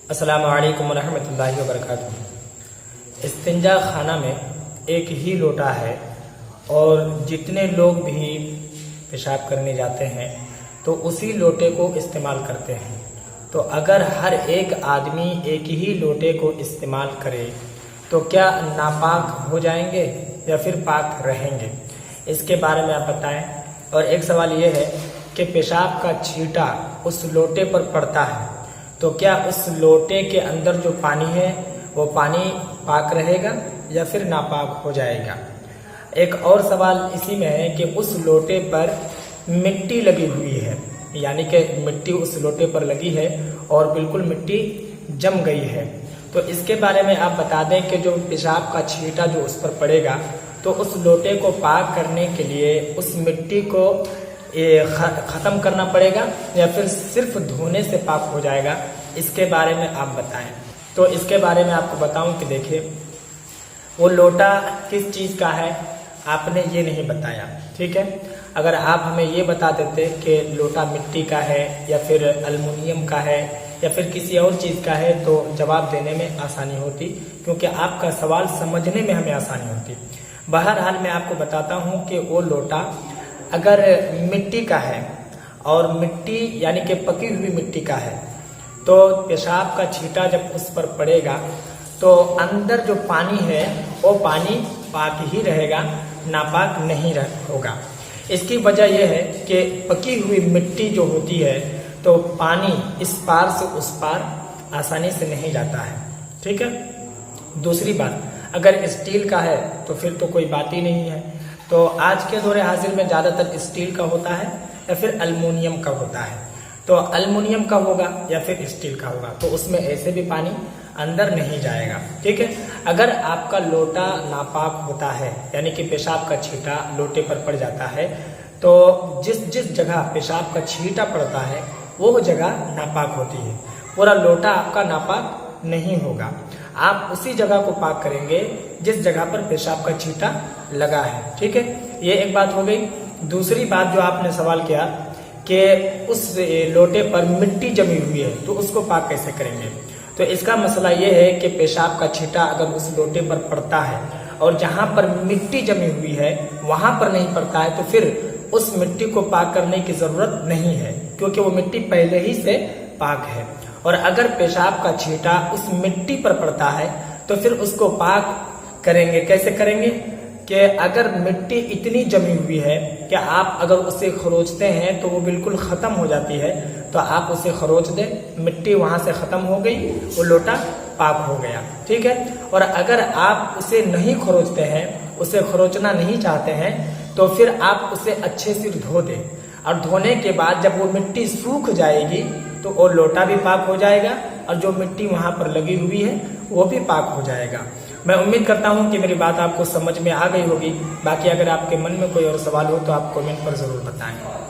अस्सलामु अलैकुम रहमतुल्लाहि व बरकातुहू। इस्तिंजा खाना में एक ही लोटा है और जितने लोग भी पेशाब करने जाते हैं तो उसी लोटे को इस्तेमाल करते हैं। तो अगर हर एक आदमी एक ही लोटे को इस्तेमाल करे तो क्या नापाक हो जाएंगे या फिर पाक रहेंगे, इसके बारे में आप बताएं। और एक सवाल ये है कि पेशाब का छींटा उस लोटे पर पड़ता है तो क्या उस लोटे के अंदर जो पानी है वो पानी पाक रहेगा या फिर नापाक हो जाएगा। एक और सवाल इसी में है कि उस लोटे पर मिट्टी लगी हुई है, यानी कि मिट्टी उस लोटे पर लगी है और बिल्कुल मिट्टी जम गई है, तो इसके बारे में आप बता दें कि जो पेशाब का छींटा जो उस पर पड़ेगा तो उस लोटे को पाक करने के लिए उस मिट्टी को ख़त्म करना पड़ेगा या फिर सिर्फ धोने से पाक हो जाएगा, इसके बारे में आप बताएं। तो इसके बारे में आपको बताऊं कि देखिए वो लोटा किस चीज़ का है आपने ये नहीं बताया, ठीक है। अगर आप हमें ये बता देते कि लोटा मिट्टी का है या फिर अल्मुनियम का है या फिर किसी और चीज़ का है तो जवाब देने में आसानी होती, क्योंकि आपका सवाल समझने में हमें आसानी होती। बहरहाल मैं आपको बताता हूँ कि वो लोटा अगर मिट्टी का है और मिट्टी यानी कि पकी हुई मिट्टी का है तो पेशाब का छींटा जब उस पर पड़ेगा तो अंदर जो पानी है वो पानी पाक ही रहेगा, नापाक नहीं होगा। इसकी वजह यह है कि पकी हुई मिट्टी जो होती है तो पानी इस पार से उस पार आसानी से नहीं जाता है, ठीक है। दूसरी बात, अगर स्टील का है तो फिर तो कोई बात ही नहीं है। तो आज के दौरे हाजिर में ज़्यादातर स्टील का होता है या फिर अल्मुनियम का होता है, तो अल्मुनियम का होगा या फिर स्टील का होगा तो उसमें ऐसे भी पानी अंदर नहीं जाएगा, ठीक है। अगर आपका लोटा नापाक होता है यानी कि पेशाब का छींटा लोटे पर पड़ जाता है तो जिस जगह पेशाब का छींटा पड़ता है वो जगह नापाक होती है, पूरा लोटा आपका नापाक नहीं होगा। आप उसी जगह को पाक करेंगे जिस जगह पर पेशाब का छींटा लगा है, ठीक है। ये एक बात हो गई। दूसरी बात जो आपने सवाल किया कि उस लोटे पर मिट्टी जमी हुई है तो उसको पाक कैसे करेंगे, तो इसका मसला ये है कि पेशाब का छींटा अगर उस लोटे पर पड़ता है और जहां पर मिट्टी जमी हुई है वहां पर नहीं पड़ता है तो फिर उस मिट्टी को पाक करने की जरूरत नहीं है, क्योंकि वो मिट्टी पहले ही से पाक है। और अगर पेशाब का छींटा उस मिट्टी पर पड़ता है तो फिर उसको पाक करेंगे, कैसे करेंगे कि अगर मिट्टी इतनी जमी हुई है कि आप अगर उसे खरोचते हैं तो वो बिल्कुल ख़त्म हो जाती है, तो आप उसे खरोच दें, मिट्टी वहां से ख़त्म हो गई, वो लोटा पाक हो गया, ठीक है। और अगर आप उसे नहीं खरोचते हैं, उसे खरोचना नहीं चाहते हैं तो फिर आप उसे अच्छे से धो दें, और धोने के बाद जब वो मिट्टी सूख जाएगी तो वो लोटा भी पाक हो जाएगा और जो मिट्टी वहां पर लगी हुई है वो भी पाक हो जाएगा। मैं उम्मीद करता हूं कि मेरी बात आपको समझ में आ गई होगी। बाकी अगर आपके मन में कोई और सवाल हो तो आप कमेंट पर जरूर बताएं।